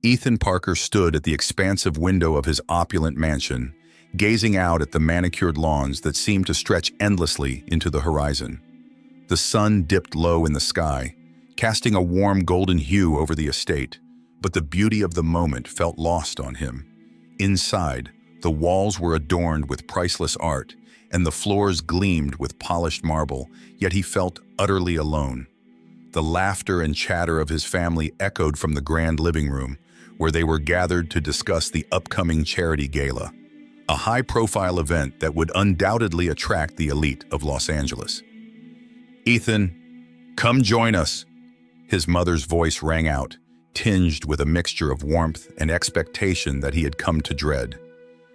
Ethan Parker stood at the expansive window of his opulent mansion, gazing out at the manicured lawns that seemed to stretch endlessly into the horizon. The sun dipped low in the sky, casting a warm golden hue over the estate, but the beauty of the moment felt lost on him. Inside, the walls were adorned with priceless art, and the floors gleamed with polished marble, yet he felt utterly alone. The laughter and chatter of his family echoed from the grand living room, where they were gathered to discuss the upcoming charity gala, a high-profile event that would undoubtedly attract the elite of Los Angeles. "Ethan, come join us," his mother's voice rang out, tinged with a mixture of warmth and expectation that he had come to dread.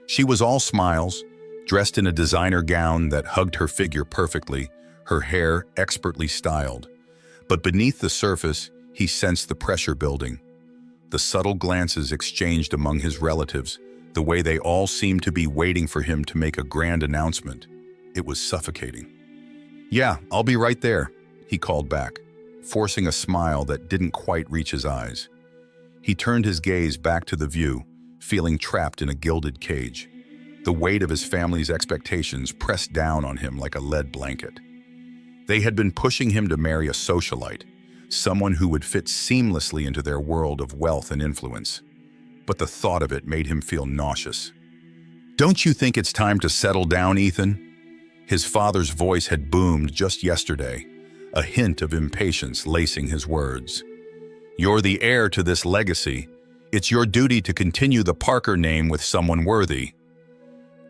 She was all smiles, dressed in a designer gown that hugged her figure perfectly, her hair expertly styled. But beneath the surface, he sensed the pressure building. The subtle glances exchanged among his relatives, the way they all seemed to be waiting for him to make a grand announcement. It was suffocating. "Yeah, I'll be right there," he called back, forcing a smile that didn't quite reach his eyes. He turned his gaze back to the view, feeling trapped in a gilded cage. The weight of his family's expectations pressed down on him like a lead blanket. They had been pushing him to marry a socialite, someone who would fit seamlessly into their world of wealth and influence. But the thought of it made him feel nauseous. "Don't you think it's time to settle down, Ethan?" His father's voice had boomed just yesterday, a hint of impatience lacing his words. "You're the heir to this legacy. It's your duty to continue the Parker name with someone worthy."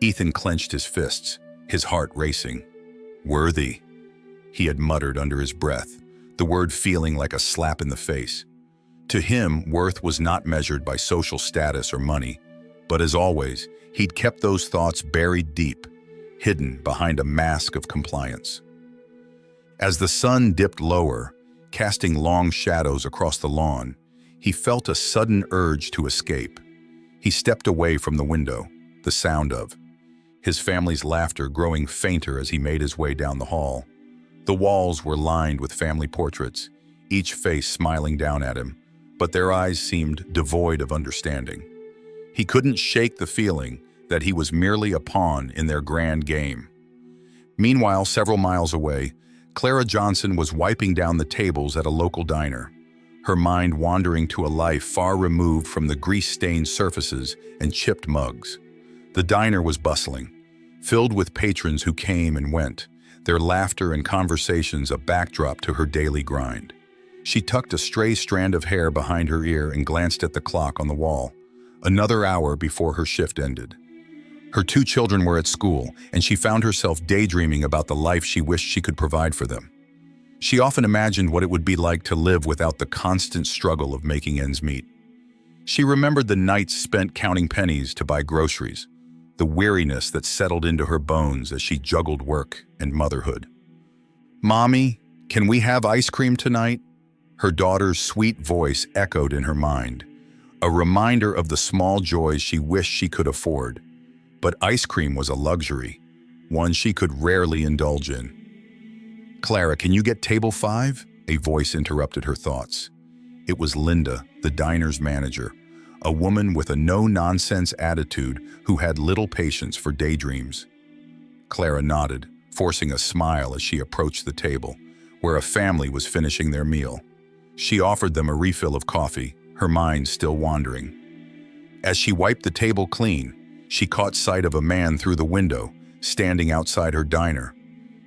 Ethan clenched his fists, his heart racing. "Worthy," he had muttered under his breath, the word feeling like a slap in the face. To him, worth was not measured by social status or money, but as always, he'd kept those thoughts buried deep, hidden behind a mask of compliance. As the sun dipped lower, casting long shadows across the lawn, he felt a sudden urge to escape. He stepped away from the window, the sound of his family's laughter growing fainter as he made his way down the hall. The walls were lined with family portraits, each face smiling down at him, but their eyes seemed devoid of understanding. He couldn't shake the feeling that he was merely a pawn in their grand game. Meanwhile, several miles away, Clara Johnson was wiping down the tables at a local diner, her mind wandering to a life far removed from the grease-stained surfaces and chipped mugs. The diner was bustling, filled with patrons who came and went, their laughter and conversations a backdrop to her daily grind. She tucked a stray strand of hair behind her ear and glanced at the clock on the wall, another hour before her shift ended. Her 2 children were at school, and she found herself daydreaming about the life she wished she could provide for them. She often imagined what it would be like to live without the constant struggle of making ends meet. She remembered the nights spent counting pennies to buy groceries, the weariness that settled into her bones as she juggled work and motherhood. "Mommy, can we have ice cream tonight?" Her daughter's sweet voice echoed in her mind, a reminder of the small joys she wished she could afford. But ice cream was a luxury, one she could rarely indulge in. "Clara, can you get table 5? A voice interrupted her thoughts. It was Linda, the diner's manager, a woman with a no-nonsense attitude who had little patience for daydreams. Clara nodded, forcing a smile as she approached the table, where a family was finishing their meal. She offered them a refill of coffee, her mind still wandering. As she wiped the table clean, she caught sight of a man through the window, standing outside her diner.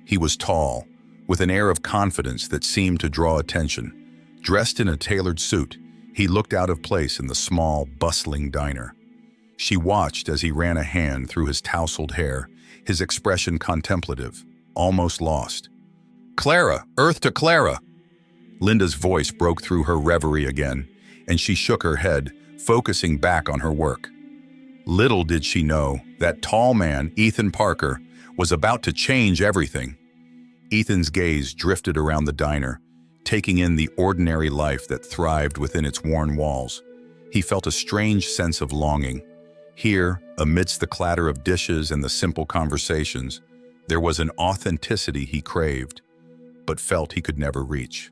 He was tall, with an air of confidence that seemed to draw attention. Dressed in a tailored suit, he looked out of place in the small, bustling diner. She watched as he ran a hand through his tousled hair, his expression contemplative, almost lost. "Clara, earth to Clara!" Linda's voice broke through her reverie again, and she shook her head, focusing back on her work. Little did she know that tall man, Ethan Parker, was about to change everything. Ethan's gaze drifted around the diner, taking in the ordinary life that thrived within its worn walls. He felt a strange sense of longing. Here, amidst the clatter of dishes and the simple conversations, there was an authenticity he craved, but felt he could never reach.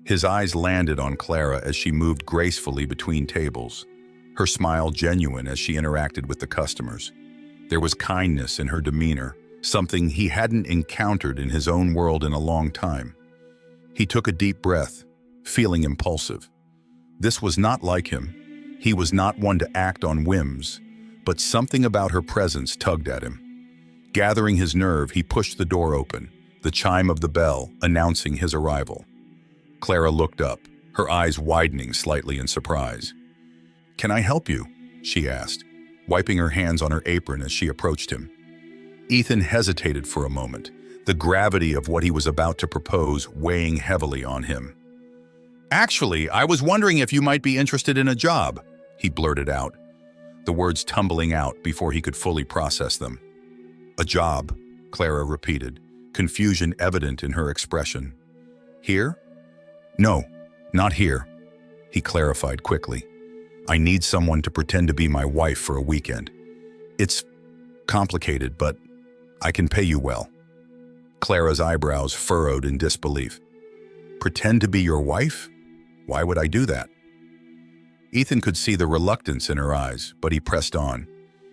His eyes landed on Clara as she moved gracefully between tables, her smile genuine as she interacted with the customers. There was kindness in her demeanor, something he hadn't encountered in his own world in a long time. He took a deep breath, feeling impulsive. This was not like him. He was not one to act on whims, but something about her presence tugged at him. Gathering his nerve, he pushed the door open, the chime of the bell announcing his arrival. Clara looked up, her eyes widening slightly in surprise. "Can I help you?" she asked, wiping her hands on her apron as she approached him. Ethan hesitated for a moment, the gravity of what he was about to propose weighing heavily on him. "Actually, I was wondering if you might be interested in a job," he blurted out, the words tumbling out before he could fully process them. "A job," Clara repeated, confusion evident in her expression. "Here?" "No, not here," he clarified quickly. "I need someone to pretend to be my wife for a weekend. It's complicated, but I can pay you well." Clara's eyebrows furrowed in disbelief. "Pretend to be your wife? Why would I do that?" Ethan could see the reluctance in her eyes, but he pressed on.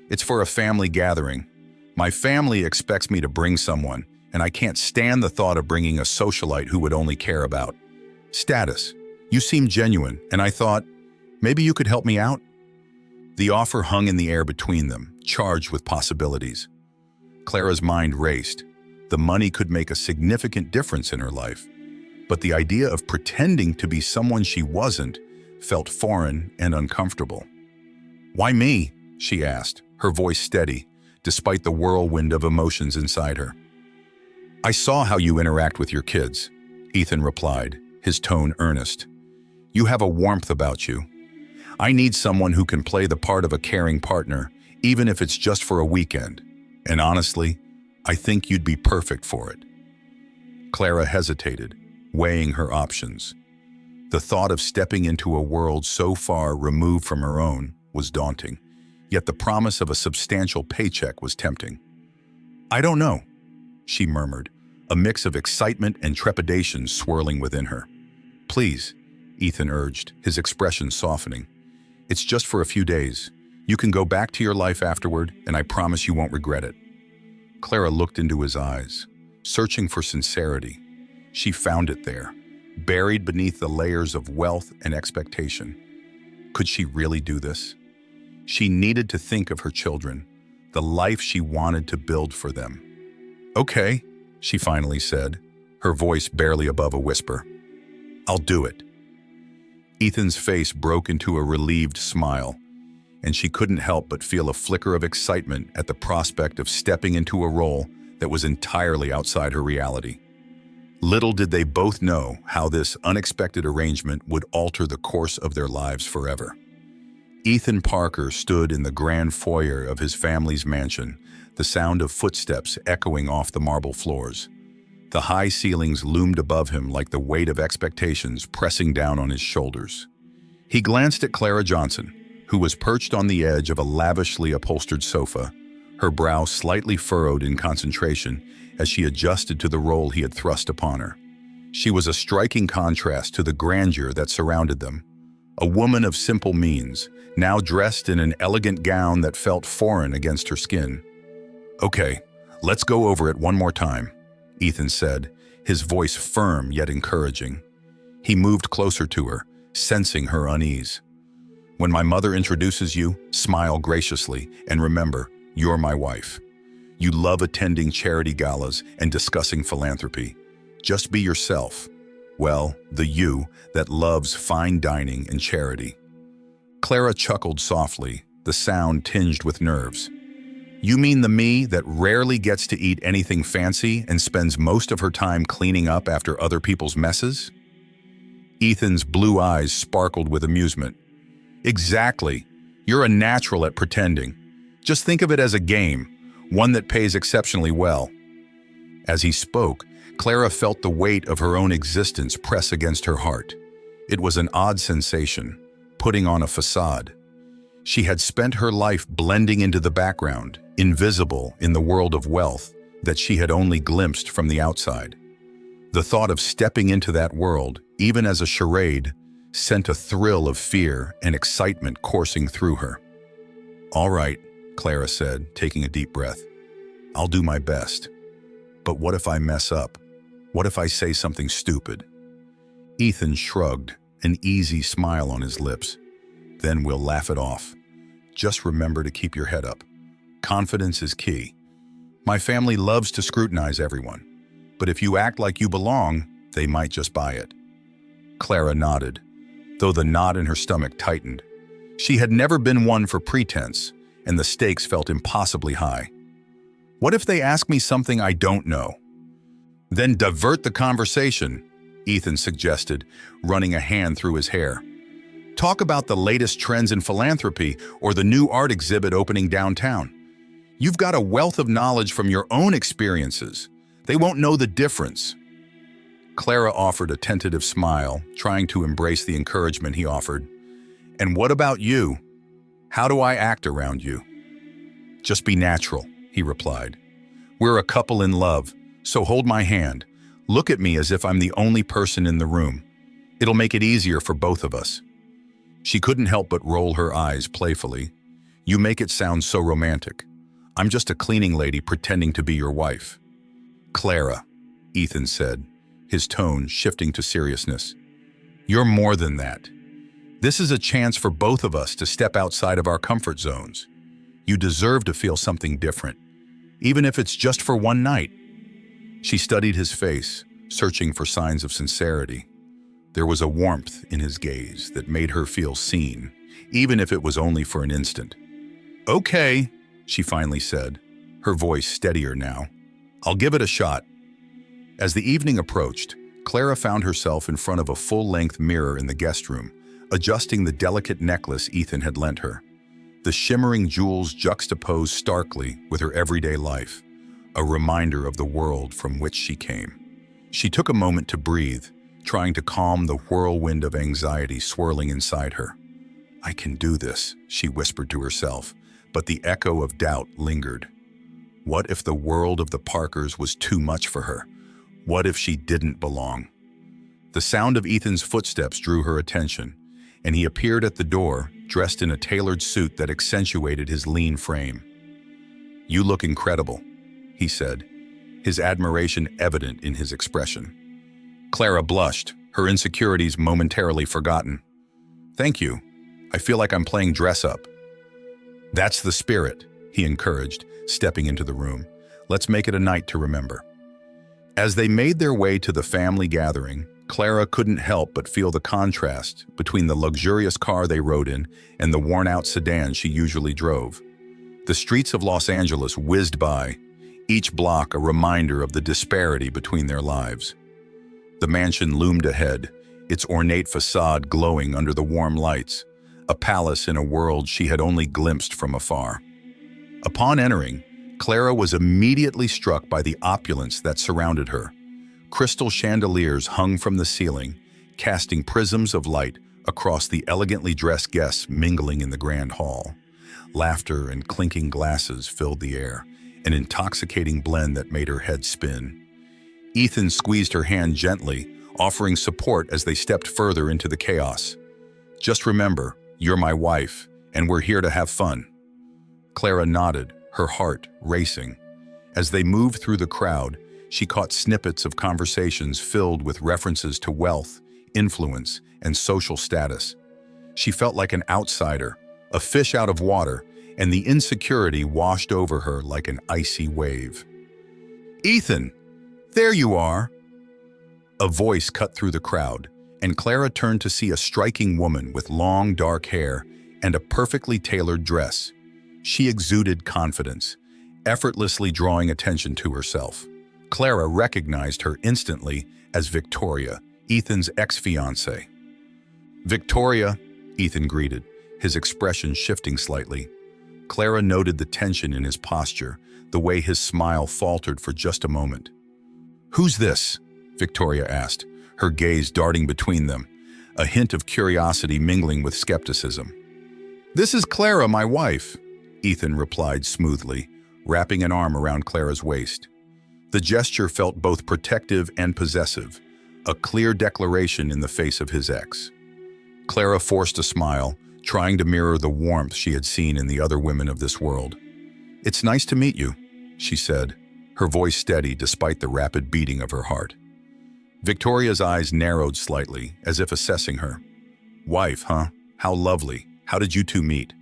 "It's for a family gathering. My family expects me to bring someone, and I can't stand the thought of bringing a socialite who would only care about status. You seem genuine, and I thought, maybe you could help me out?" The offer hung in the air between them, charged with possibilities. Clara's mind raced. The money could make a significant difference in her life, but the idea of pretending to be someone she wasn't felt foreign and uncomfortable. "Why me?" she asked, her voice steady, despite the whirlwind of emotions inside her. "I saw how you interact with your kids," Ethan replied, his tone earnest. "You have a warmth about you. I need someone who can play the part of a caring partner, even if it's just for a weekend. And honestly, I think you'd be perfect for it." Clara hesitated, weighing her options. The thought of stepping into a world so far removed from her own was daunting, yet the promise of a substantial paycheck was tempting. "I don't know," she murmured, a mix of excitement and trepidation swirling within her. "Please," Ethan urged, his expression softening. "It's just for a few days. You can go back to your life afterward, and I promise you won't regret it." Clara looked into his eyes, searching for sincerity. She found it there, buried beneath the layers of wealth and expectation. Could she really do this? She needed to think of her children, the life she wanted to build for them. "Okay," she finally said, her voice barely above a whisper. "I'll do it." Ethan's face broke into a relieved smile, and she couldn't help but feel a flicker of excitement at the prospect of stepping into a role that was entirely outside her reality. Little did they both know how this unexpected arrangement would alter the course of their lives forever. Ethan Parker stood in the grand foyer of his family's mansion, the sound of footsteps echoing off the marble floors. The high ceilings loomed above him like the weight of expectations pressing down on his shoulders. He glanced at Clara Johnson, who was perched on the edge of a lavishly upholstered sofa, her brow slightly furrowed in concentration as she adjusted to the role he had thrust upon her. She was a striking contrast to the grandeur that surrounded them. A woman of simple means, now dressed in an elegant gown that felt foreign against her skin. "Okay, let's go over it one more time," Ethan said, his voice firm yet encouraging. He moved closer to her, sensing her unease. "When my mother introduces you, smile graciously, and remember, you're my wife. You love attending charity galas and discussing philanthropy. Just be yourself. Well, the you that loves fine dining and charity." Clara chuckled softly, the sound tinged with nerves. "You mean the me that rarely gets to eat anything fancy and spends most of her time cleaning up after other people's messes?" Ethan's blue eyes sparkled with amusement. "Exactly. You're a natural at pretending. Just think of it as a game, one that pays exceptionally well." As he spoke, Clara felt the weight of her own existence press against her heart. It was an odd sensation, putting on a facade. She had spent her life blending into the background, invisible in the world of wealth that she had only glimpsed from the outside. The thought of stepping into that world, even as a charade, sent a thrill of fear and excitement coursing through her. "All right," Clara said, taking a deep breath. "I'll do my best. But what if I mess up? What if I say something stupid?" Ethan shrugged, an easy smile on his lips. "Then we'll laugh it off. Just remember to keep your head up. Confidence is key. My family loves to scrutinize everyone, but if you act like you belong, they might just buy it." Clara nodded, though the knot in her stomach tightened. She had never been one for pretense, and the stakes felt impossibly high. "What if they ask me something I don't know?" "Then divert the conversation," Ethan suggested, running a hand through his hair. "Talk about the latest trends in philanthropy or the new art exhibit opening downtown. You've got a wealth of knowledge from your own experiences. They won't know the difference." Clara offered a tentative smile, trying to embrace the encouragement he offered. "And what about you? How do I act around you?" "Just be natural," he replied. "We're a couple in love, so hold my hand. Look at me as if I'm the only person in the room. It'll make it easier for both of us." She couldn't help but roll her eyes playfully. "You make it sound so romantic. I'm just a cleaning lady pretending to be your wife." "Clara," Ethan said, his tone shifting to seriousness. "You're more than that. This is a chance for both of us to step outside of our comfort zones. You deserve to feel something different, even if it's just for one night." She studied his face, searching for signs of sincerity. There was a warmth in his gaze that made her feel seen, even if it was only for an instant. "Okay," she finally said, her voice steadier now. "I'll give it a shot." As the evening approached, Clara found herself in front of a full-length mirror in the guest room, adjusting the delicate necklace Ethan had lent her. The shimmering jewels juxtaposed starkly with her everyday life, a reminder of the world from which she came. She took a moment to breathe, trying to calm the whirlwind of anxiety swirling inside her. "I can do this," she whispered to herself, but the echo of doubt lingered. What if the world of the Parkers was too much for her? What if she didn't belong? The sound of Ethan's footsteps drew her attention, and he appeared at the door, dressed in a tailored suit that accentuated his lean frame. "You look incredible," he said, his admiration evident in his expression. Clara blushed, her insecurities momentarily forgotten. "Thank you. I feel like I'm playing dress-up." "That's the spirit," he encouraged, stepping into the room. "Let's make it a night to remember." As they made their way to the family gathering, Clara couldn't help but feel the contrast between the luxurious car they rode in and the worn-out sedan she usually drove. The streets of Los Angeles whizzed by, each block a reminder of the disparity between their lives. The mansion loomed ahead, its ornate facade glowing under the warm lights, a palace in a world she had only glimpsed from afar. Upon entering, Clara was immediately struck by the opulence that surrounded her. Crystal chandeliers hung from the ceiling, casting prisms of light across the elegantly dressed guests mingling in the grand hall. Laughter and clinking glasses filled the air, an intoxicating blend that made her head spin. Ethan squeezed her hand gently, offering support as they stepped further into the chaos. "Just remember, you're my wife, and we're here to have fun." Clara nodded, her heart racing. As they moved through the crowd, she caught snippets of conversations filled with references to wealth, influence, and social status. She felt like an outsider, a fish out of water, and the insecurity washed over her like an icy wave. "Ethan, there you are!" A voice cut through the crowd, and Clara turned to see a striking woman with long, dark hair and a perfectly tailored dress. She exuded confidence, effortlessly drawing attention to herself. Clara recognized her instantly as Victoria, Ethan's ex-fiancée. "Victoria," Ethan greeted, his expression shifting slightly. Clara noted the tension in his posture, the way his smile faltered for just a moment. "Who's this?" Victoria asked, her gaze darting between them, a hint of curiosity mingling with skepticism. "This is Clara, my wife," Ethan replied smoothly, wrapping an arm around Clara's waist. The gesture felt both protective and possessive, a clear declaration in the face of his ex. Clara forced a smile, trying to mirror the warmth she had seen in the other women of this world. "It's nice to meet you," she said, her voice steady despite the rapid beating of her heart. Victoria's eyes narrowed slightly, as if assessing her. "Wife, huh? How lovely. How did you two meet?"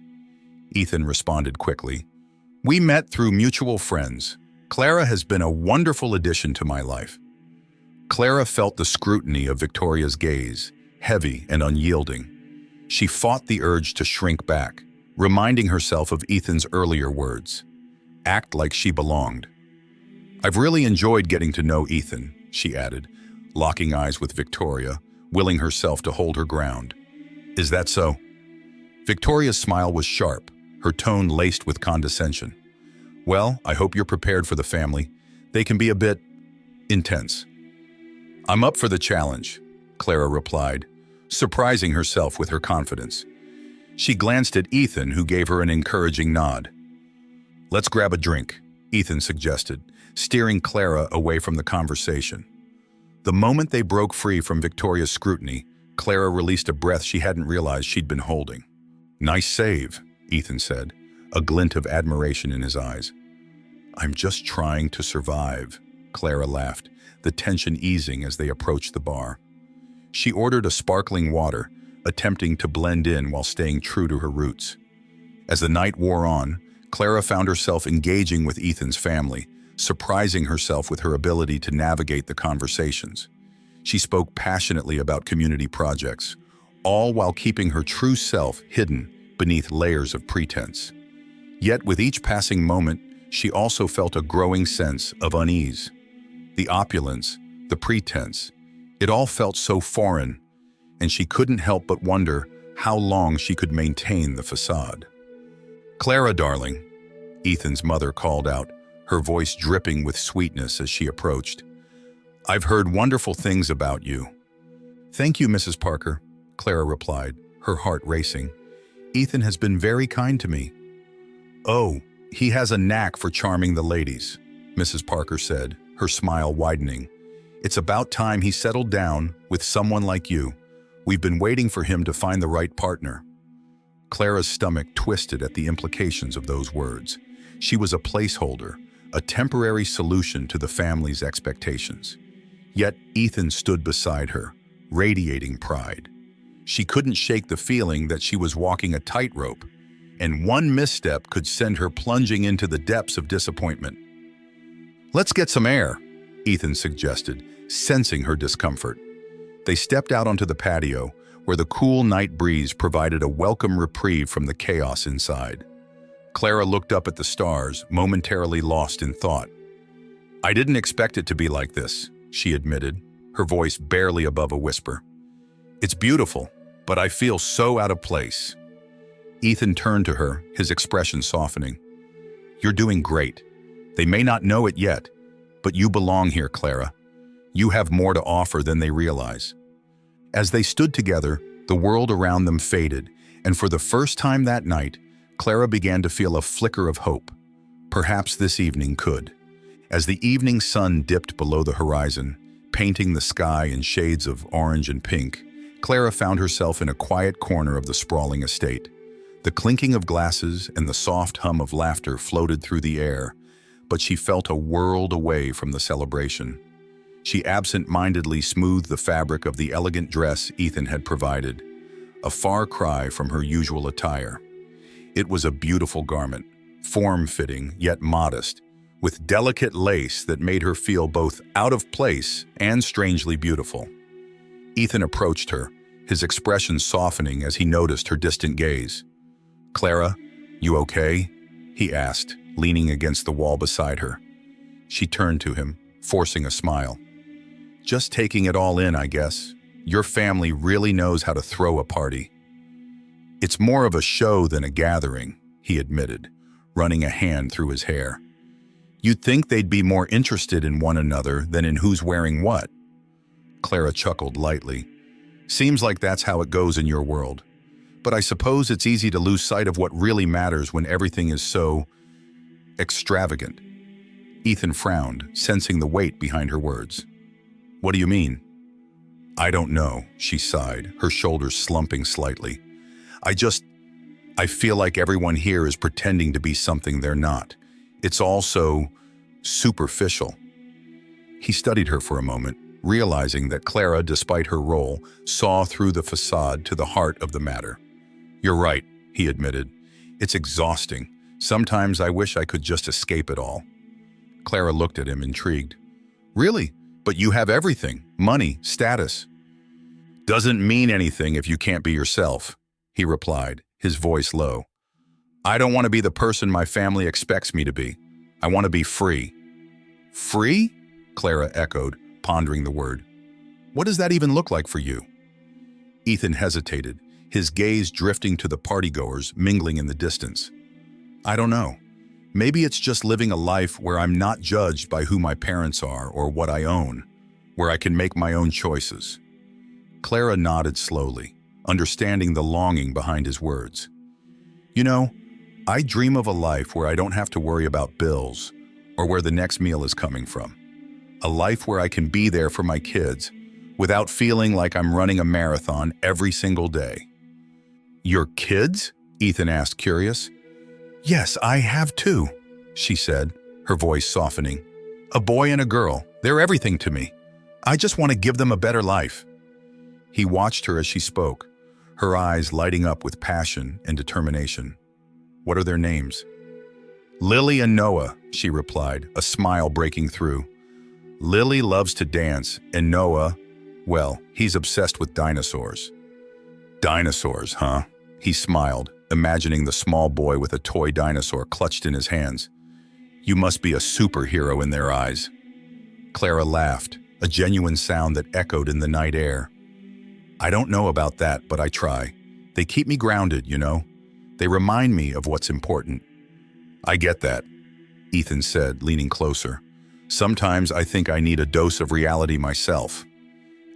Ethan responded quickly. "We met through mutual friends. Clara has been a wonderful addition to my life." Clara felt the scrutiny of Victoria's gaze, heavy and unyielding. She fought the urge to shrink back, reminding herself of Ethan's earlier words. Act like she belonged. "I've really enjoyed getting to know Ethan," she added, locking eyes with Victoria, willing herself to hold her ground. "Is that so?" Victoria's smile was sharp, her tone laced with condescension. "Well, I hope you're prepared for the family. They can be a bit intense." "I'm up for the challenge," Clara replied, surprising herself with her confidence. She glanced at Ethan, who gave her an encouraging nod. "Let's grab a drink," Ethan suggested, steering Clara away from the conversation. The moment they broke free from Victoria's scrutiny, Clara released a breath she hadn't realized she'd been holding. "Nice save," Ethan said, a glint of admiration in his eyes. "I'm just trying to survive," Clara laughed, the tension easing as they approached the bar. She ordered a sparkling water, attempting to blend in while staying true to her roots. As the night wore on, Clara found herself engaging with Ethan's family, surprising herself with her ability to navigate the conversations. She spoke passionately about community projects, all while keeping her true self hidden beneath layers of pretense. Yet with each passing moment, she also felt a growing sense of unease. The opulence, the pretense, it all felt so foreign, and she couldn't help but wonder how long she could maintain the facade. "Clara, darling," Ethan's mother called out, her voice dripping with sweetness as she approached. "I've heard wonderful things about you." "Thank you, Mrs. Parker," Clara replied, her heart racing. "Ethan has been very kind to me." "Oh, he has a knack for charming the ladies," Mrs. Parker said, her smile widening. "It's about time he settled down with someone like you. We've been waiting for him to find the right partner." Clara's stomach twisted at the implications of those words. She was a placeholder, a temporary solution to the family's expectations. Yet Ethan stood beside her, radiating pride. She couldn't shake the feeling that she was walking a tightrope, and one misstep could send her plunging into the depths of disappointment. "Let's get some air," Ethan suggested, sensing her discomfort. They stepped out onto the patio, where the cool night breeze provided a welcome reprieve from the chaos inside. Clara looked up at the stars, momentarily lost in thought. "I didn't expect it to be like this," she admitted, her voice barely above a whisper. "It's beautiful, but I feel so out of place." Ethan turned to her, his expression softening. "You're doing great. They may not know it yet, but you belong here, Clara. You have more to offer than they realize." As they stood together, the world around them faded, and for the first time that night, Clara began to feel a flicker of hope. Perhaps this evening could. As the evening sun dipped below the horizon, painting the sky in shades of orange and pink, Clara found herself in a quiet corner of the sprawling estate. The clinking of glasses and the soft hum of laughter floated through the air, but she felt a world away from the celebration. She absent-mindedly smoothed the fabric of the elegant dress Ethan had provided, a far cry from her usual attire. It was a beautiful garment, form-fitting yet modest, with delicate lace that made her feel both out of place and strangely beautiful. Ethan approached her, his expression softening as he noticed her distant gaze. "Clara, you okay?" he asked, leaning against the wall beside her. She turned to him, forcing a smile. "Just taking it all in, I guess. Your family really knows how to throw a party." "It's more of a show than a gathering," he admitted, running a hand through his hair. "You'd think they'd be more interested in one another than in who's wearing what." Clara chuckled lightly. "Seems like that's how it goes in your world. But I suppose it's easy to lose sight of what really matters when everything is so extravagant." Ethan frowned, sensing the weight behind her words. What do you mean? I don't know, she sighed, her shoulders slumping slightly. I feel like everyone here is pretending to be something they're not. It's all so superficial. He studied her for a moment, realizing that Clara, despite her role, saw through the facade to the heart of the matter. You're right, he admitted. It's exhausting. Sometimes I wish I could just escape it all. Clara looked at him, intrigued. Really? But you have everything. Money, status. Doesn't mean anything if you can't be yourself, he replied, his voice low. I don't want to be the person my family expects me to be. I want to be free. Free? Clara echoed, pondering the word. What does that even look like for you? Ethan hesitated, his gaze drifting to the partygoers mingling in the distance. I don't know. Maybe it's just living a life where I'm not judged by who my parents are or what I own, where I can make my own choices. Clara nodded slowly, understanding the longing behind his words. You know, I dream of a life where I don't have to worry about bills or where the next meal is coming from. A life where I can be there for my kids without feeling like I'm running a marathon every single day. Your kids? Ethan asked, curious. Yes, I have two, she said, her voice softening. A boy and a girl, they're everything to me. I just want to give them a better life. He watched her as she spoke, her eyes lighting up with passion and determination. What are their names? Lily and Noah, she replied, a smile breaking through. Lily loves to dance, and Noah, well, he's obsessed with dinosaurs. Dinosaurs, huh? He smiled, imagining the small boy with a toy dinosaur clutched in his hands. You must be a superhero in their eyes. Clara laughed, a genuine sound that echoed in the night air. I don't know about that, but I try. They keep me grounded, you know. They remind me of what's important. I get that, Ethan said, leaning closer. Sometimes I think I need a dose of reality myself.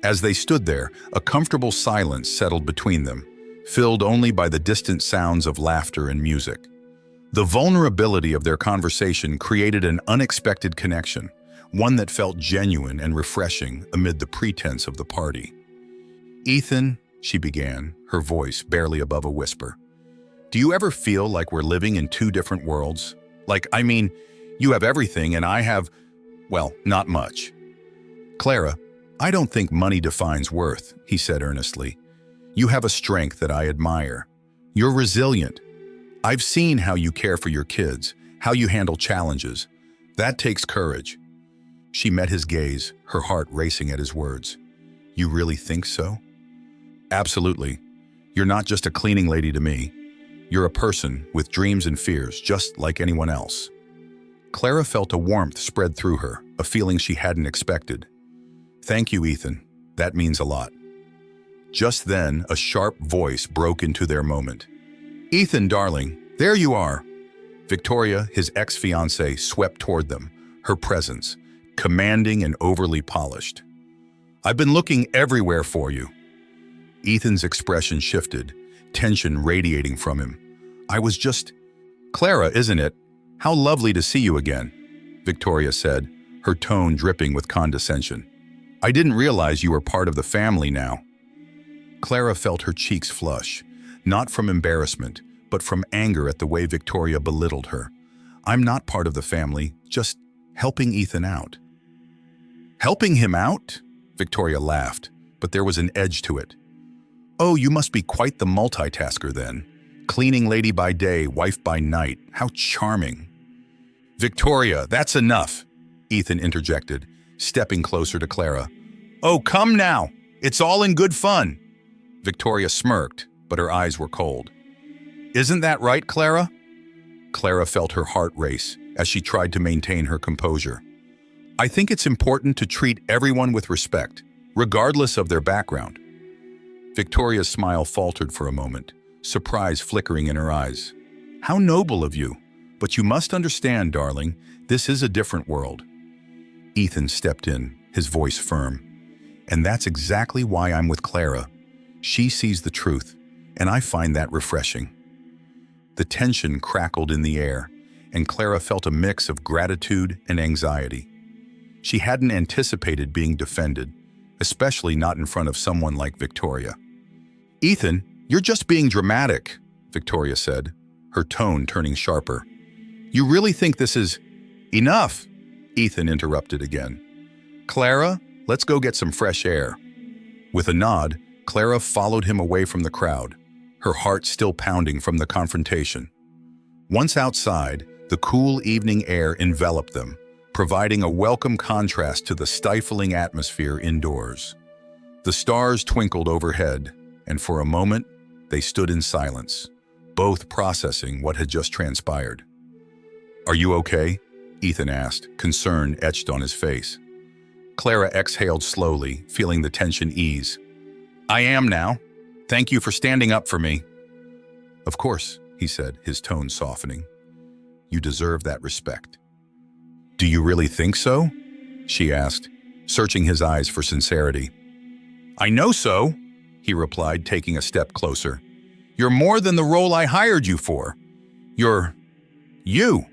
As they stood there, a comfortable silence settled between them, filled only by the distant sounds of laughter and music. The vulnerability of their conversation created an unexpected connection, one that felt genuine and refreshing amid the pretense of the party. Ethan, she began, her voice barely above a whisper. Do you ever feel like we're living in two different worlds? You have everything and I have, well, not much. Clara, I don't think money defines worth, he said earnestly. You have a strength that I admire. You're resilient. I've seen how you care for your kids, how you handle challenges. That takes courage. She met his gaze, her heart racing at his words. You really think so? Absolutely. You're not just a cleaning lady to me. You're a person with dreams and fears, just like anyone else. Clara felt a warmth spread through her, a feeling she hadn't expected. Thank you, Ethan. That means a lot. Just then, a sharp voice broke into their moment. Ethan, darling, there you are. Victoria, his ex-fiancée, swept toward them, her presence, commanding and overly polished. I've been looking everywhere for you. Ethan's expression shifted, tension radiating from him. Clara, isn't it? How lovely to see you again, Victoria said, her tone dripping with condescension. I didn't realize you were part of the family now. Clara felt her cheeks flush, not from embarrassment, but from anger at the way Victoria belittled her. I'm not part of the family, just helping Ethan out. Helping him out? Victoria laughed, but there was an edge to it. Oh, you must be quite the multitasker then. Cleaning lady by day, wife by night. How charming. Victoria, that's enough, Ethan interjected, stepping closer to Clara. Oh, come now. It's all in good fun. Victoria smirked, but her eyes were cold. Isn't that right, Clara? Clara felt her heart race as she tried to maintain her composure. I think it's important to treat everyone with respect, regardless of their background. Victoria's smile faltered for a moment, surprise flickering in her eyes. How noble of you, but you must understand, darling, this is a different world. Ethan stepped in, his voice firm. And that's exactly why I'm with Clara. She sees the truth, and I find that refreshing. The tension crackled in the air, and Clara felt a mix of gratitude and anxiety. She hadn't anticipated being defended, especially not in front of someone like Victoria. "Ethan, you're just being dramatic," Victoria said, her tone turning sharper. "You really think this is—" "Enough," Ethan interrupted again. "Clara, let's go get some fresh air." With a nod, Clara followed him away from the crowd, her heart still pounding from the confrontation. Once outside, the cool evening air enveloped them, providing a welcome contrast to the stifling atmosphere indoors. The stars twinkled overhead, and for a moment, they stood in silence, both processing what had just transpired. "Are you okay?" Ethan asked, concern etched on his face. Clara exhaled slowly, feeling the tension ease. "I am now. Thank you for standing up for me." "Of course," he said, his tone softening. "You deserve that respect." "Do you really think so?" she asked, searching his eyes for sincerity. "I know so," he replied, taking a step closer. "You're more than the role I hired you for. You're you."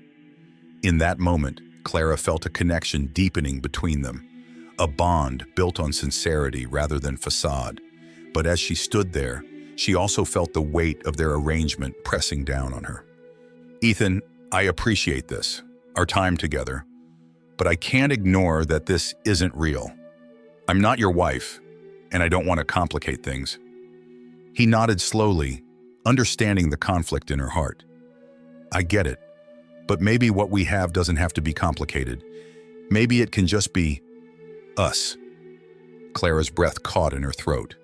In that moment, Clara felt a connection deepening between them, a bond built on sincerity rather than facade. But as she stood there, she also felt the weight of their arrangement pressing down on her. "Ethan, I appreciate this, our time together, but I can't ignore that this isn't real. I'm not your wife, and I don't want to complicate things." He nodded slowly, understanding the conflict in her heart. "I get it, but maybe what we have doesn't have to be complicated. Maybe it can just be us." Clara's breath caught in her throat.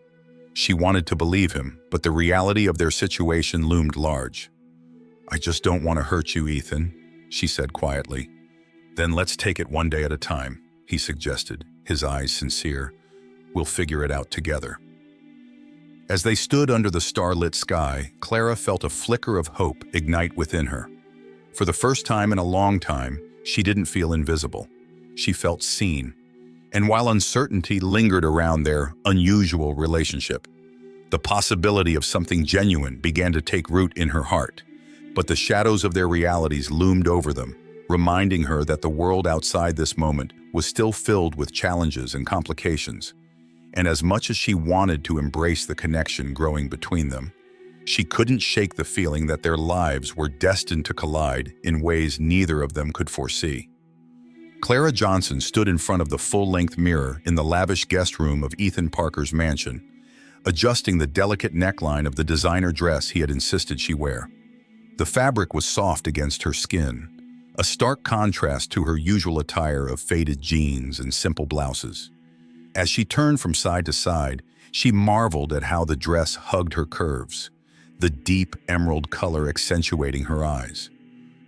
She wanted to believe him, but the reality of their situation loomed large. "I just don't want to hurt you, Ethan," she said quietly. "Then let's take it one day at a time," he suggested, his eyes sincere. "We'll figure it out together." As they stood under the starlit sky, Clara felt a flicker of hope ignite within her. For the first time in a long time, she didn't feel invisible. She felt seen. And while uncertainty lingered around their unusual relationship, the possibility of something genuine began to take root in her heart. But the shadows of their realities loomed over them, reminding her that the world outside this moment was still filled with challenges and complications. And as much as she wanted to embrace the connection growing between them, she couldn't shake the feeling that their lives were destined to collide in ways neither of them could foresee. Clara Johnson stood in front of the full-length mirror in the lavish guest room of Ethan Parker's mansion, adjusting the delicate neckline of the designer dress he had insisted she wear. The fabric was soft against her skin, a stark contrast to her usual attire of faded jeans and simple blouses. As she turned from side to side, she marveled at how the dress hugged her curves, the deep emerald color accentuating her eyes.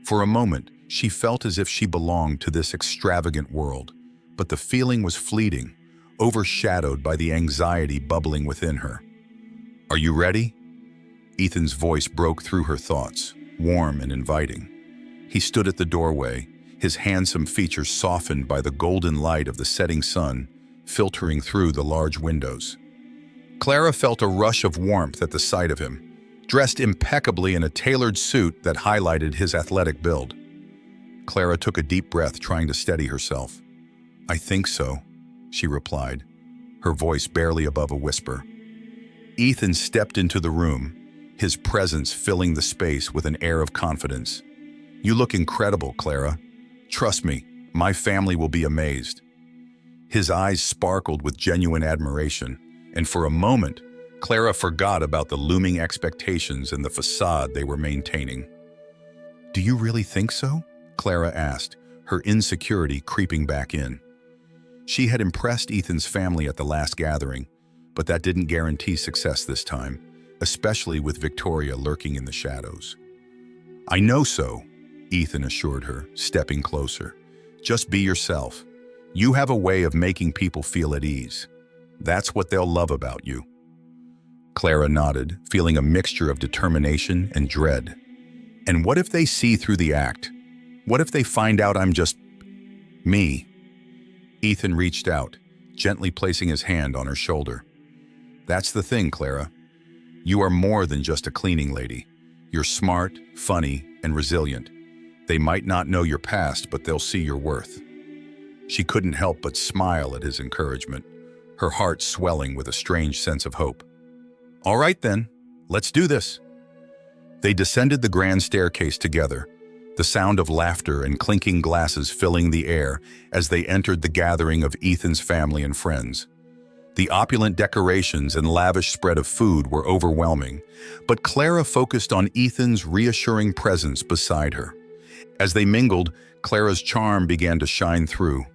For a moment, she felt as if she belonged to this extravagant world, but the feeling was fleeting, overshadowed by the anxiety bubbling within her. "Are you ready?" Ethan's voice broke through her thoughts, warm and inviting. He stood at the doorway, his handsome features softened by the golden light of the setting sun filtering through the large windows. Clara felt a rush of warmth at the sight of him, dressed impeccably in a tailored suit that highlighted his athletic build. Clara took a deep breath, trying to steady herself. "I think so," she replied, her voice barely above a whisper. Ethan stepped into the room, his presence filling the space with an air of confidence. "You look incredible, Clara. Trust me, my family will be amazed." His eyes sparkled with genuine admiration, and for a moment, Clara forgot about the looming expectations and the facade they were maintaining. "Do you really think so?" Clara asked, her insecurity creeping back in. She had impressed Ethan's family at the last gathering, but that didn't guarantee success this time, especially with Victoria lurking in the shadows. "I know so," Ethan assured her, stepping closer. "Just be yourself. You have a way of making people feel at ease. That's what they'll love about you." Clara nodded, feeling a mixture of determination and dread. "And what if they see through the act? What if they find out I'm just me?" Ethan reached out, gently placing his hand on her shoulder. "That's the thing, Clara. You are more than just a cleaning lady. You're smart, funny, and resilient. They might not know your past, but they'll see your worth. She couldn't help but smile at his encouragement, her heart swelling with a strange sense of hope. All right then, let's do this. They descended the grand staircase together, the sound of laughter and clinking glasses filling the air as they entered the gathering of Ethan's family and friends. The opulent decorations and lavish spread of food were overwhelming, but Clara focused on Ethan's reassuring presence beside her. As they mingled, Clara's charm began to shine through.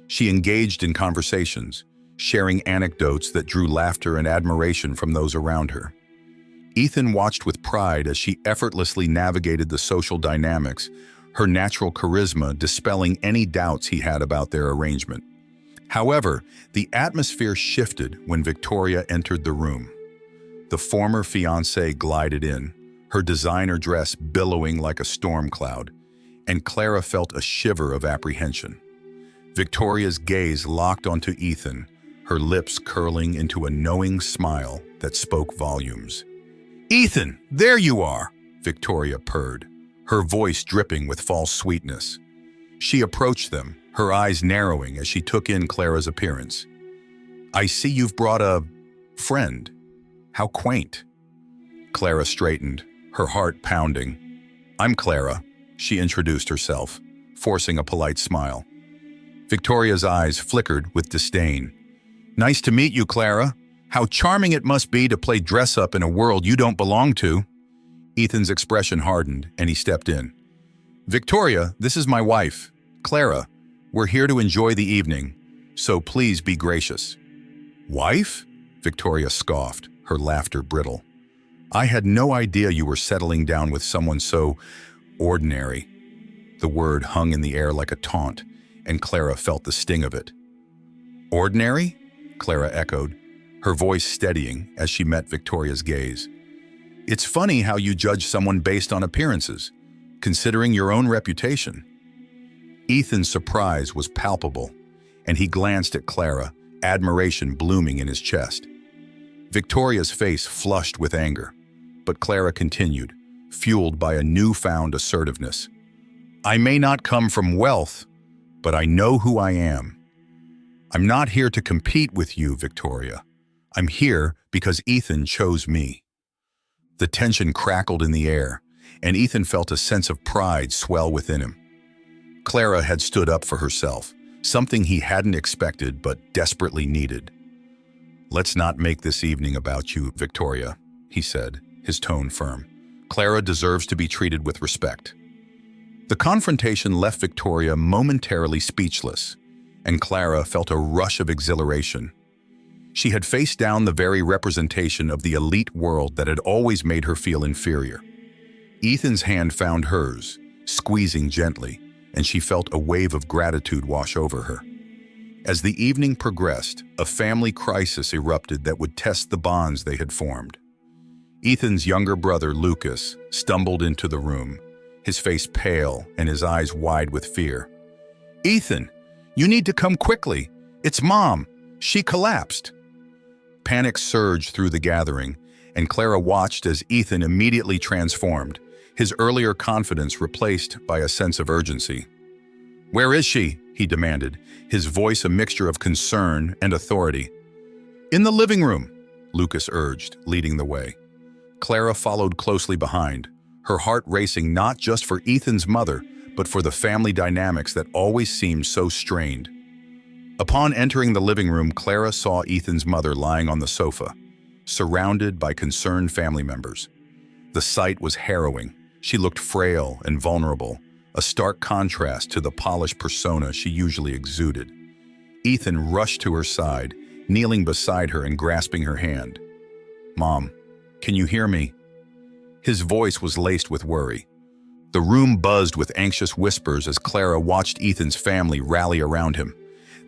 She engaged in conversations, sharing anecdotes that drew laughter and admiration from those around her. Ethan watched with pride as she effortlessly navigated the social dynamics, her natural charisma dispelling any doubts he had about their arrangement. However, the atmosphere shifted when Victoria entered the room. The former fiancé glided in, her designer dress billowing like a storm cloud, and Clara felt a shiver of apprehension. Victoria's gaze locked onto Ethan, her lips curling into a knowing smile that spoke volumes. "Ethan, there you are," Victoria purred, her voice dripping with false sweetness. She approached them, her eyes narrowing as she took in Clara's appearance. "I see you've brought a friend. How quaint." Clara straightened, her heart pounding. "I'm Clara," she introduced herself, forcing a polite smile. Victoria's eyes flickered with disdain. "Nice to meet you, Clara. How charming it must be to play dress-up in a world you don't belong to." Ethan's expression hardened, and he stepped in. "Victoria, this is my wife, Clara. We're here to enjoy the evening, so please be gracious." "Wife?" Victoria scoffed, her laughter brittle. "I had no idea you were settling down with someone so ordinary." The word hung in the air like a taunt, and Clara felt the sting of it. "Ordinary?" Clara echoed, her voice steadying as she met Victoria's gaze. "It's funny how you judge someone based on appearances, considering your own reputation." Ethan's surprise was palpable, and he glanced at Clara, admiration blooming in his chest. Victoria's face flushed with anger, but Clara continued, fueled by a newfound assertiveness. "I may not come from wealth, but I know who I am. I'm not here to compete with you, Victoria. I'm here because Ethan chose me." The tension crackled in the air, and Ethan felt a sense of pride swell within him. Clara had stood up for herself, something he hadn't expected but desperately needed. "Let's not make this evening about you, Victoria," he said, his tone firm. "Clara deserves to be treated with respect." The confrontation left Victoria momentarily speechless, and Clara felt a rush of exhilaration. She had faced down the very representation of the elite world that had always made her feel inferior. Ethan's hand found hers, squeezing gently, and she felt a wave of gratitude wash over her. As the evening progressed, a family crisis erupted that would test the bonds they had formed. Ethan's younger brother, Lucas, stumbled into the room, his face pale and his eyes wide with fear. "Ethan, you need to come quickly. It's Mom. She collapsed." Panic surged through the gathering, and Clara watched as Ethan immediately transformed, his earlier confidence replaced by a sense of urgency. "Where is she?" he demanded, his voice a mixture of concern and authority. "In the living room," Lucas urged, leading the way. Clara followed closely behind, her heart racing not just for Ethan's mother, but for the family dynamics that always seemed so strained. Upon entering the living room, Clara saw Ethan's mother lying on the sofa, surrounded by concerned family members. The sight was harrowing. She looked frail and vulnerable, a stark contrast to the polished persona she usually exuded. Ethan rushed to her side, kneeling beside her and grasping her hand. "Mom, can you hear me?" His voice was laced with worry. The room buzzed with anxious whispers as Clara watched Ethan's family rally around him,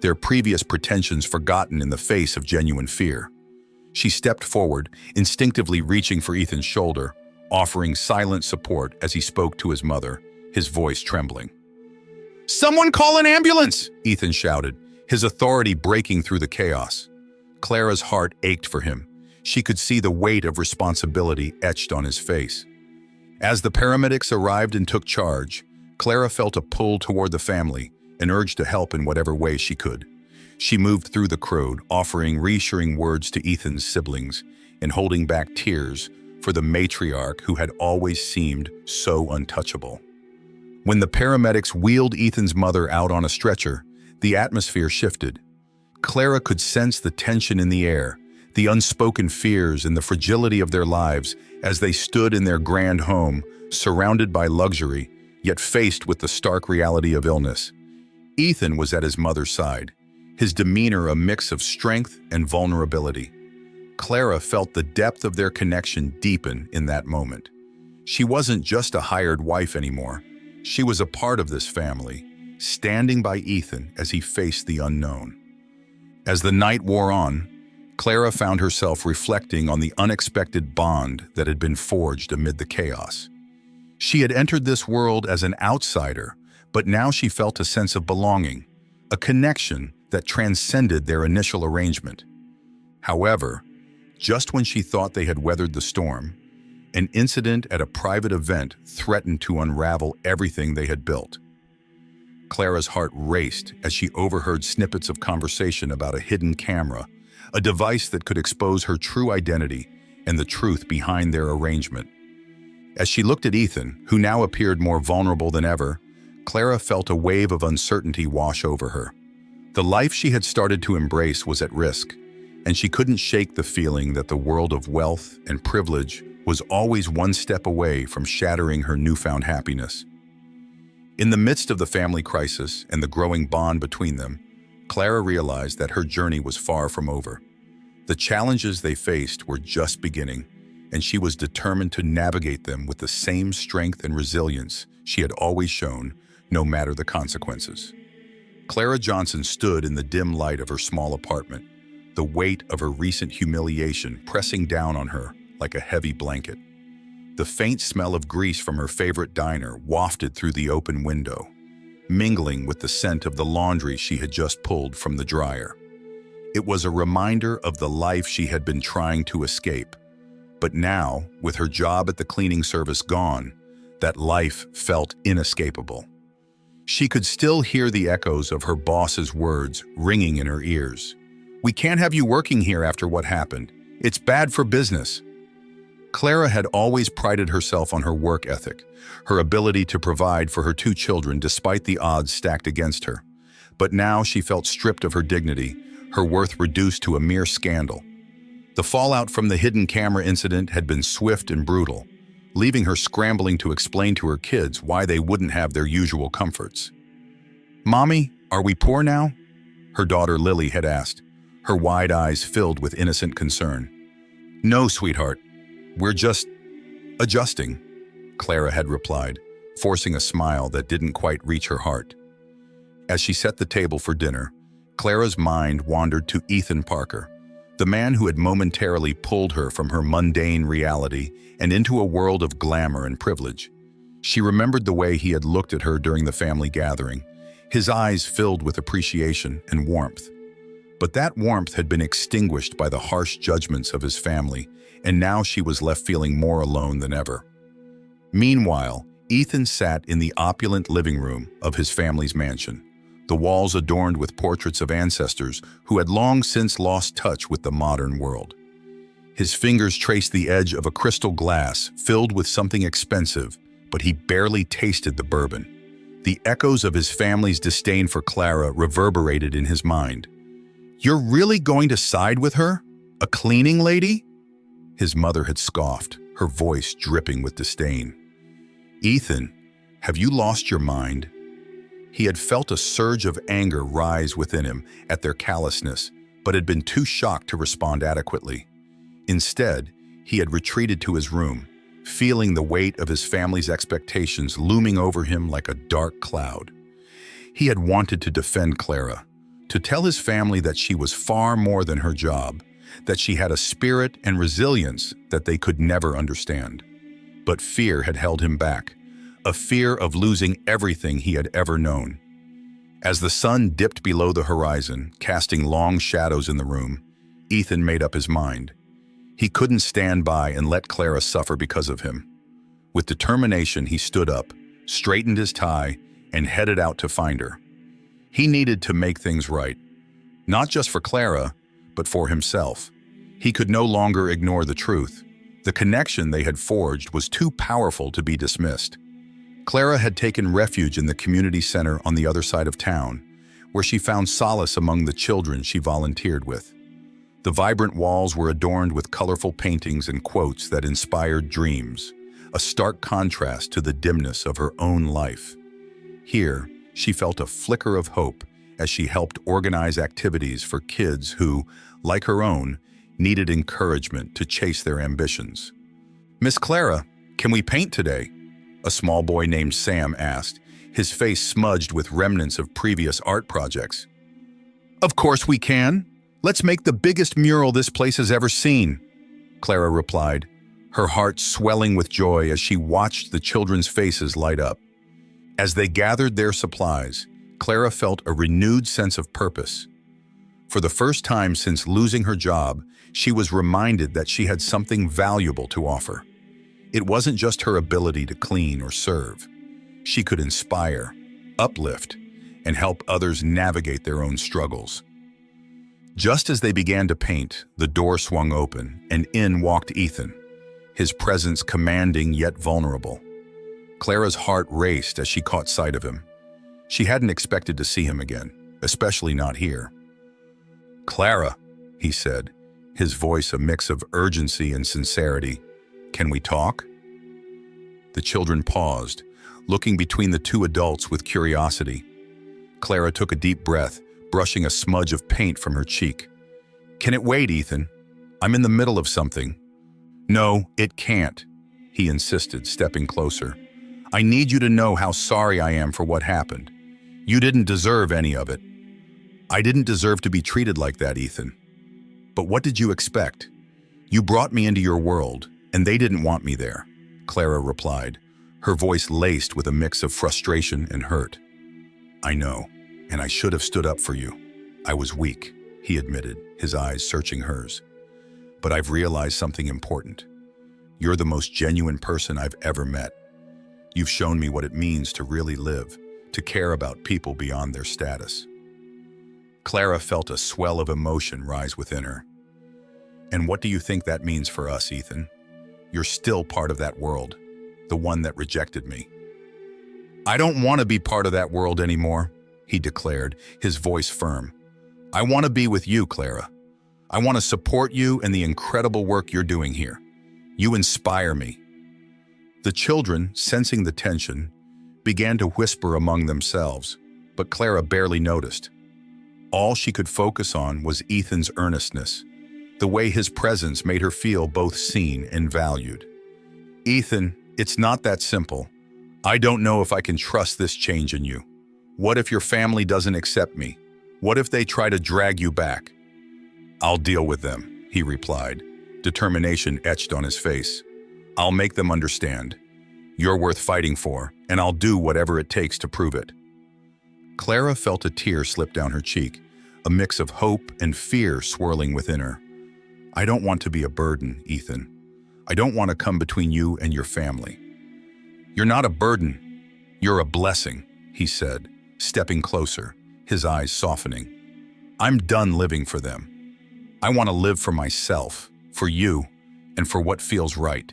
their previous pretensions forgotten in the face of genuine fear. She stepped forward, instinctively reaching for Ethan's shoulder, offering silent support as he spoke to his mother, his voice trembling. "Someone call an ambulance!" Ethan shouted, his authority breaking through the chaos. Clara's heart ached for him. She could see the weight of responsibility etched on his face. As the paramedics arrived and took charge, Clara felt a pull toward the family, an urge to help in whatever way she could. She moved through the crowd, offering reassuring words to Ethan's siblings and holding back tears for the matriarch who had always seemed so untouchable. When the paramedics wheeled Ethan's mother out on a stretcher, the atmosphere shifted. Clara could sense the tension in the air, the unspoken fears and the fragility of their lives as they stood in their grand home, surrounded by luxury, yet faced with the stark reality of illness. Ethan was at his mother's side, his demeanor a mix of strength and vulnerability. Clara felt the depth of their connection deepen in that moment. She wasn't just a hired wife anymore. She was a part of this family, standing by Ethan as he faced the unknown. As the night wore on, Clara found herself reflecting on the unexpected bond that had been forged amid the chaos. She had entered this world as an outsider, but now she felt a sense of belonging, a connection that transcended their initial arrangement. However, just when she thought they had weathered the storm, an incident at a private event threatened to unravel everything they had built. Clara's heart raced as she overheard snippets of conversation about a hidden camera, a device that could expose her true identity and the truth behind their arrangement. As she looked at Ethan, who now appeared more vulnerable than ever, Clara felt a wave of uncertainty wash over her. The life she had started to embrace was at risk, and she couldn't shake the feeling that the world of wealth and privilege was always one step away from shattering her newfound happiness. In the midst of the family crisis and the growing bond between them, Clara realized that her journey was far from over. The challenges they faced were just beginning, and she was determined to navigate them with the same strength and resilience she had always shown, no matter the consequences. Clara Johnson stood in the dim light of her small apartment, the weight of her recent humiliation pressing down on her like a heavy blanket. The faint smell of grease from her favorite diner wafted through the open window, mingling with the scent of the laundry she had just pulled from the dryer. It was a reminder of the life she had been trying to escape. But now, with her job at the cleaning service gone, that life felt inescapable. She could still hear the echoes of her boss's words ringing in her ears. "We can't have you working here after what happened. It's bad for business." Clara had always prided herself on her work ethic, her ability to provide for her two children despite the odds stacked against her. But now she felt stripped of her dignity, her worth reduced to a mere scandal. The fallout from the hidden camera incident had been swift and brutal, leaving her scrambling to explain to her kids why they wouldn't have their usual comforts. "Mommy, are we poor now?" her daughter Lily had asked, her wide eyes filled with innocent concern. "No, sweetheart. We're just adjusting," Clara had replied, forcing a smile that didn't quite reach her heart. As she set the table for dinner, Clara's mind wandered to Ethan Parker, the man who had momentarily pulled her from her mundane reality and into a world of glamour and privilege. She remembered the way he had looked at her during the family gathering, his eyes filled with appreciation and warmth. But that warmth had been extinguished by the harsh judgments of his family, and now she was left feeling more alone than ever. Meanwhile, Ethan sat in the opulent living room of his family's mansion, the walls adorned with portraits of ancestors who had long since lost touch with the modern world. His fingers traced the edge of a crystal glass filled with something expensive, but he barely tasted the bourbon. The echoes of his family's disdain for Clara reverberated in his mind. "You're really going to side with her? A cleaning lady?" His mother had scoffed, her voice dripping with disdain. "Ethan, have you lost your mind?" He had felt a surge of anger rise within him at their callousness, but had been too shocked to respond adequately. Instead, he had retreated to his room, feeling the weight of his family's expectations looming over him like a dark cloud. He had wanted to defend Clara, to tell his family that she was far more than her job, that she had a spirit and resilience that they could never understand. But fear had held him back, a fear of losing everything he had ever known. As the sun dipped below the horizon, casting long shadows in the room, Ethan made up his mind. He couldn't stand by and let Clara suffer because of him. With determination, he stood up, straightened his tie, and headed out to find her. He needed to make things right, not just for Clara, but for himself. He could no longer ignore the truth. The connection they had forged was too powerful to be dismissed. Clara had taken refuge in the community center on the other side of town, where she found solace among the children she volunteered with. The vibrant walls were adorned with colorful paintings and quotes that inspired dreams, a stark contrast to the dimness of her own life. Here, she felt a flicker of hope as she helped organize activities for kids who, like her own, needed encouragement to chase their ambitions. "Miss Clara, can we paint today?" a small boy named Sam asked, his face smudged with remnants of previous art projects. "Of course we can. Let's make the biggest mural this place has ever seen," Clara replied, her heart swelling with joy as she watched the children's faces light up. As they gathered their supplies, Clara felt a renewed sense of purpose. For the first time since losing her job, she was reminded that she had something valuable to offer. It wasn't just her ability to clean or serve. She could inspire, uplift, and help others navigate their own struggles. Just as they began to paint, the door swung open, and in walked Ethan, his presence commanding yet vulnerable. Clara's heart raced as she caught sight of him. She hadn't expected to see him again, especially not here. "Clara," he said, his voice a mix of urgency and sincerity, "can we talk?" The children paused, looking between the two adults with curiosity. Clara took a deep breath, brushing a smudge of paint from her cheek. "Can it wait, Ethan? I'm in the middle of something." "No, it can't," he insisted, stepping closer. "I need you to know how sorry I am for what happened. You didn't deserve any of it." "I didn't deserve to be treated like that, Ethan. But what did you expect? You brought me into your world, and they didn't want me there," Clara replied, her voice laced with a mix of frustration and hurt. "I know, and I should have stood up for you. I was weak," he admitted, his eyes searching hers. "But I've realized something important. You're the most genuine person I've ever met. You've shown me what it means to really live, to care about people beyond their status." Clara felt a swell of emotion rise within her. "And what do you think that means for us, Ethan? You're still part of that world, the one that rejected me." "I don't want to be part of that world anymore," he declared, his voice firm. "I want to be with you, Clara. I want to support you and the incredible work you're doing here. You inspire me." The children, sensing the tension, began to whisper among themselves, but Clara barely noticed. All she could focus on was Ethan's earnestness, the way his presence made her feel both seen and valued. "Ethan, it's not that simple. I don't know if I can trust this change in you. What if your family doesn't accept me? What if they try to drag you back?" "I'll deal with them," he replied, determination etched on his face. "I'll make them understand. You're worth fighting for, and I'll do whatever it takes to prove it." Clara felt a tear slip down her cheek, a mix of hope and fear swirling within her. "I don't want to be a burden, Ethan. I don't want to come between you and your family." "You're not a burden. You're a blessing," he said, stepping closer, his eyes softening. "I'm done living for them. I want to live for myself, for you, and for what feels right."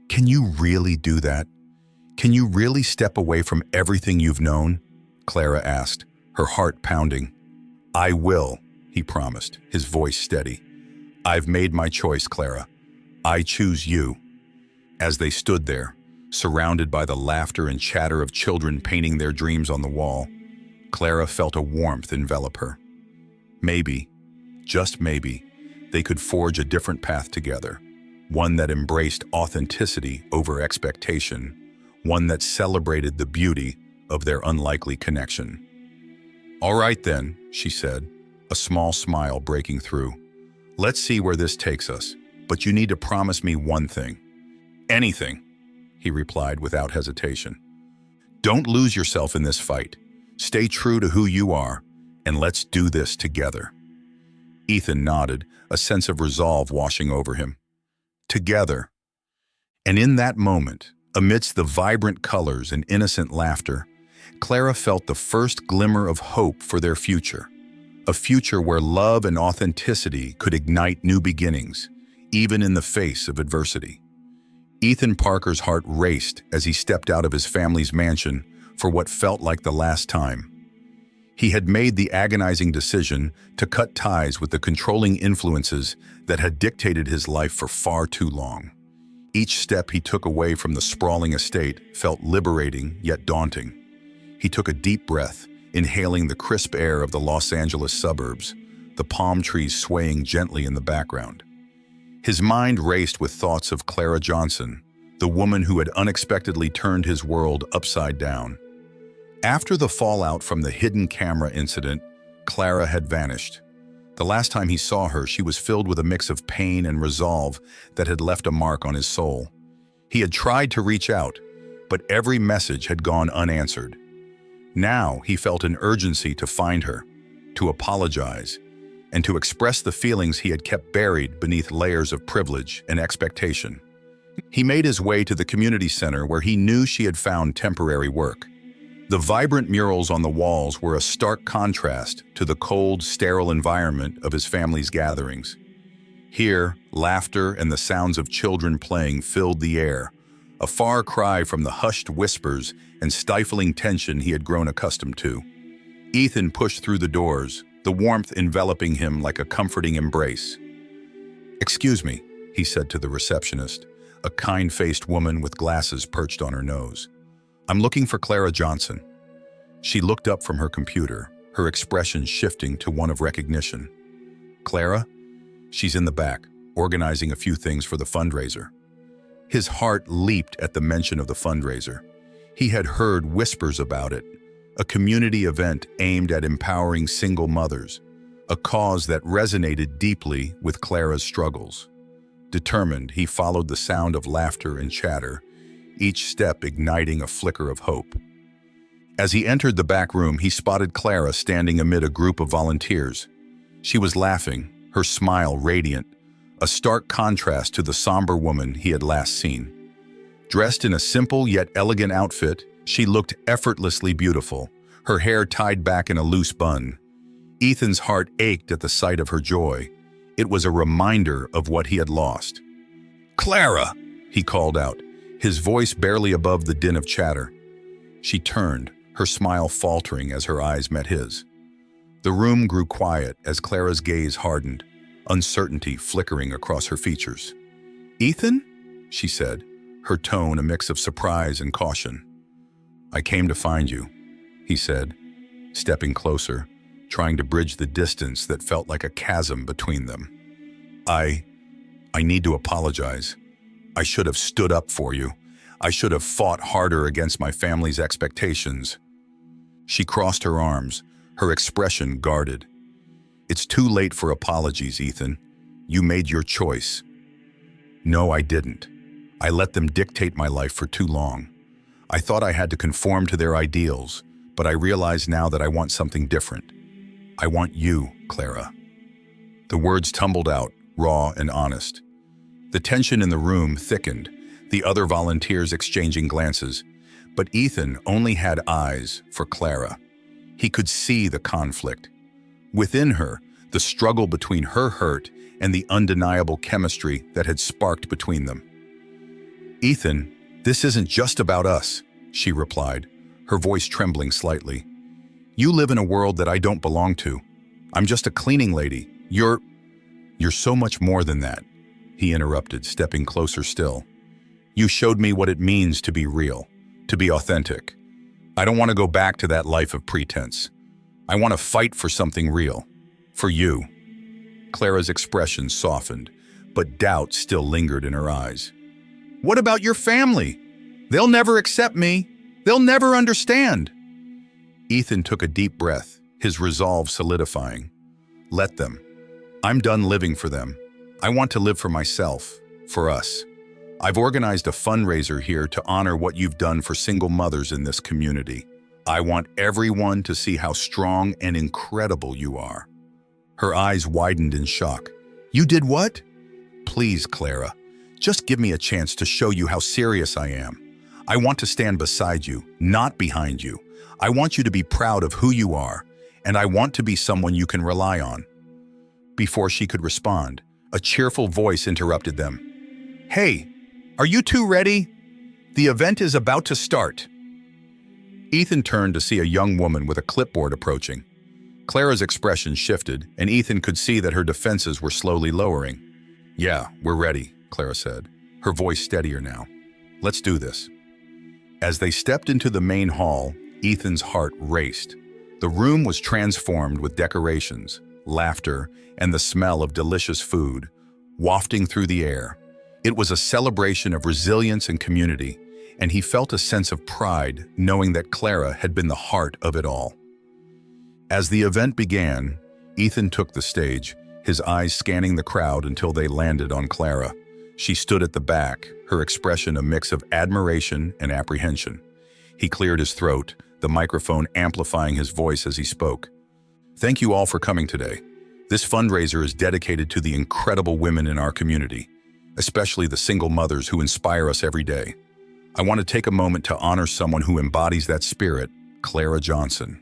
"Can you really do that? Can you really step away from everything you've known?" Clara asked, her heart pounding. "I will," he promised, his voice steady. "I've made my choice, Clara. I choose you." As they stood there, surrounded by the laughter and chatter of children painting their dreams on the wall, Clara felt a warmth envelop her. Maybe, just maybe, they could forge a different path together, one that embraced authenticity over expectation, one that celebrated the beauty of their unlikely connection. "All right then," she said, a small smile breaking through. "Let's see where this takes us, but you need to promise me one thing." "Anything," he replied without hesitation. "Don't lose yourself in this fight. Stay true to who you are, and let's do this together." Ethan nodded, a sense of resolve washing over him. Together. And in that moment, Amidst the vibrant colors and innocent laughter, Clara felt the first glimmer of hope for their future. A future where love and authenticity could ignite new beginnings, even in the face of adversity. Ethan Parker's heart raced as he stepped out of his family's mansion for what felt like the last time. He had made the agonizing decision to cut ties with the controlling influences that had dictated his life for far too long. Each step he took away from the sprawling estate felt liberating yet daunting. He took a deep breath, inhaling the crisp air of the Los Angeles suburbs, the palm trees swaying gently in the background. His mind raced with thoughts of Clara Johnson, the woman who had unexpectedly turned his world upside down. After the fallout from the hidden camera incident, Clara had vanished. The last time he saw her, she was filled with a mix of pain and resolve that had left a mark on his soul. He had tried to reach out, but every message had gone unanswered. Now he felt an urgency to find her, to apologize, and to express the feelings he had kept buried beneath layers of privilege and expectation. He made his way to the community center where he knew she had found temporary work. The vibrant murals on the walls were a stark contrast to the cold, sterile environment of his family's gatherings. Here, laughter and the sounds of children playing filled the air, a far cry from the hushed whispers and stifling tension he had grown accustomed to. Ethan pushed through the doors, the warmth enveloping him like a comforting embrace. "Excuse me," he said to the receptionist, a kind-faced woman with glasses perched on her nose. "I'm looking for Clara Johnson." She looked up from her computer, her expression shifting to one of recognition. "Clara? She's in the back, organizing a few things for the fundraiser." His heart leaped at the mention of the fundraiser. He had heard whispers about it, a community event aimed at empowering single mothers, a cause that resonated deeply with Clara's struggles. Determined, he followed the sound of laughter and chatter, each step igniting a flicker of hope. As he entered the back room, he spotted Clara standing amid a group of volunteers. She was laughing, her smile radiant, a stark contrast to the somber woman he had last seen. Dressed in a simple yet elegant outfit, she looked effortlessly beautiful, her hair tied back in a loose bun. Ethan's heart ached at the sight of her joy. It was a reminder of what he had lost. "Clara!" he called out, his voice barely above the din of chatter. She turned, her smile faltering as her eyes met his. The room grew quiet as Clara's gaze hardened, uncertainty flickering across her features. "Ethan?" she said, her tone a mix of surprise and caution. "I came to find you," he said, stepping closer, trying to bridge the distance that felt like a chasm between them. I need to apologize. I should have stood up for you. I should have fought harder against my family's expectations." She crossed her arms, her expression guarded. "It's too late for apologies, Ethan. You made your choice." "No, I didn't. I let them dictate my life for too long. I thought I had to conform to their ideals, but I realize now that I want something different. I want you, Clara." The words tumbled out, raw and honest. The tension in the room thickened, the other volunteers exchanging glances, but Ethan only had eyes for Clara. He could see the conflict. Within her, the struggle between her hurt and the undeniable chemistry that had sparked between them. "Ethan, this isn't just about us," she replied, her voice trembling slightly. "You live in a world that I don't belong to. I'm just a cleaning lady. You're so much more than that," he interrupted, stepping closer still. "You showed me what it means to be real, to be authentic. I don't want to go back to that life of pretense. I want to fight for something real. For you." Clara's expression softened, but doubt still lingered in her eyes. "What about your family? They'll never accept me. They'll never understand." Ethan took a deep breath, his resolve solidifying. "Let them. I'm done living for them. I want to live for myself, for us. I've organized a fundraiser here to honor what you've done for single mothers in this community. I want everyone to see how strong and incredible you are." Her eyes widened in shock. "You did what?" "Please, Clara, just give me a chance to show you how serious I am. I want to stand beside you, not behind you. I want you to be proud of who you are, and I want to be someone you can rely on." Before she could respond, a cheerful voice interrupted them. "Hey, are you two ready? The event is about to start." Ethan turned to see a young woman with a clipboard approaching. Clara's expression shifted, and Ethan could see that her defenses were slowly lowering. "Yeah, we're ready," Clara said, her voice steadier now. "Let's do this." As they stepped into the main hall, Ethan's heart raced. The room was transformed with decorations, laughter, and the smell of delicious food, wafting through the air. It was a celebration of resilience and community, and he felt a sense of pride knowing that Clara had been the heart of it all. As the event began, Ethan took the stage, his eyes scanning the crowd until they landed on Clara. She stood at the back, her expression a mix of admiration and apprehension. He cleared his throat, the microphone amplifying his voice as he spoke. "Thank you all for coming today. This fundraiser is dedicated to the incredible women in our community, especially the single mothers who inspire us every day. I want to take a moment to honor someone who embodies that spirit, Clara Johnson."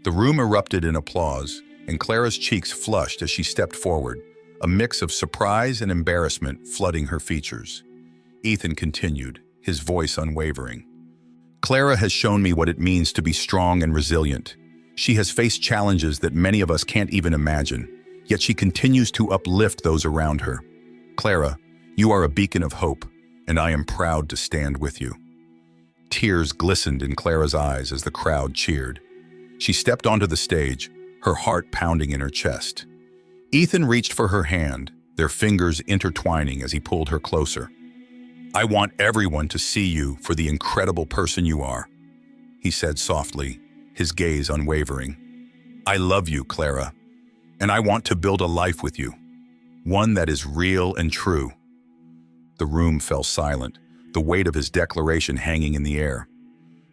The room erupted in applause, and Clara's cheeks flushed as she stepped forward, a mix of surprise and embarrassment flooding her features. Ethan continued, his voice unwavering. "Clara has shown me what it means to be strong and resilient. She has faced challenges that many of us can't even imagine, yet she continues to uplift those around her. Clara, you are a beacon of hope, and I am proud to stand with you." Tears glistened in Clara's eyes as the crowd cheered. She stepped onto the stage, her heart pounding in her chest. Ethan reached for her hand, their fingers intertwining as he pulled her closer. "I want everyone to see you for the incredible person you are," he said softly, his gaze unwavering. "I love you, Clara, and I want to build a life with you, one that is real and true." The room fell silent, the weight of his declaration hanging in the air.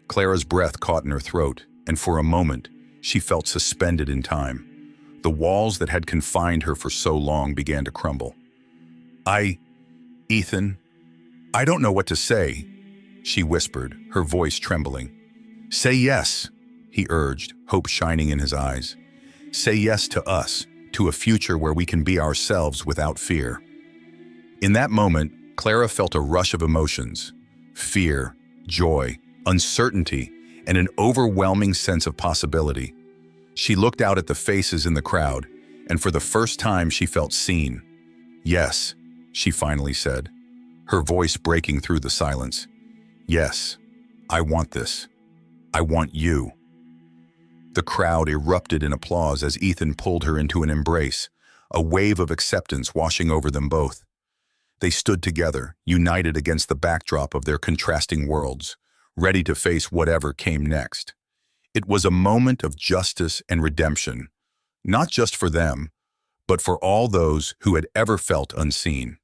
Clara's breath caught in her throat, and for a moment, she felt suspended in time. The walls that had confined her for so long began to crumble. Ethan, I don't know what to say," she whispered, her voice trembling. "Say yes," he urged, hope shining in his eyes. "Say yes to us, to a future where we can be ourselves without fear." In that moment, Clara felt a rush of emotions: fear, joy, uncertainty, and an overwhelming sense of possibility. She looked out at the faces in the crowd, and for the first time she felt seen. "Yes," she finally said, her voice breaking through the silence. "Yes, I want this. I want you." The crowd erupted in applause as Ethan pulled her into an embrace, a wave of acceptance washing over them both. They stood together, united against the backdrop of their contrasting worlds, ready to face whatever came next. It was a moment of justice and redemption, not just for them, but for all those who had ever felt unseen.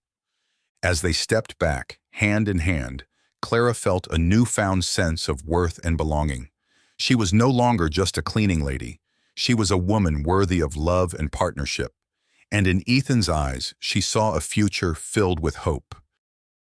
As they stepped back, hand in hand, Clara felt a newfound sense of worth and belonging. She was no longer just a cleaning lady. She was a woman worthy of love and partnership. And in Ethan's eyes, she saw a future filled with hope.